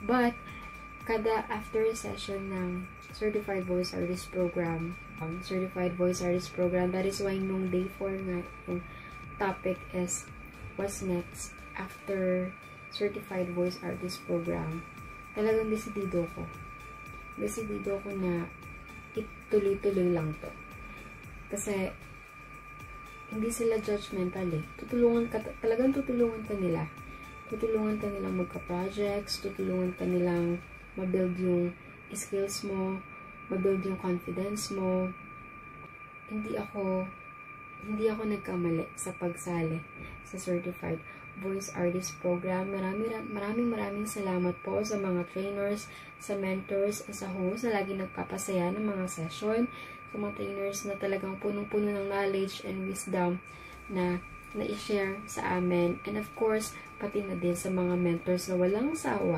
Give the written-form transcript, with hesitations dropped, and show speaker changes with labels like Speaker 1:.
Speaker 1: But, kada after session ng Certified Voice Artist Program, that is why nung day 4 nga, yung topic is what's next after Certified Voice Artist Program. Talagang desidido ko na ituloy-tuloy lang to. Kasi, hindi sila judgmental eh. Talagang tutulungan ka nila. Tutulungan ka nilang magka-projects, tutulungan ka nilang mabuild yung skills mo, mabuild yung confidence mo. Hindi ako nagkamali sa pagsali sa Certified Voice Artist Program. Maraming salamat po sa mga trainers, sa mentors, sa host na lagi nagpapasaya ng mga session, sa mga trainers na talagang punong-puno ng knowledge and wisdom na i-share sa amin. And of course, pati na din sa mga mentors na walang sawa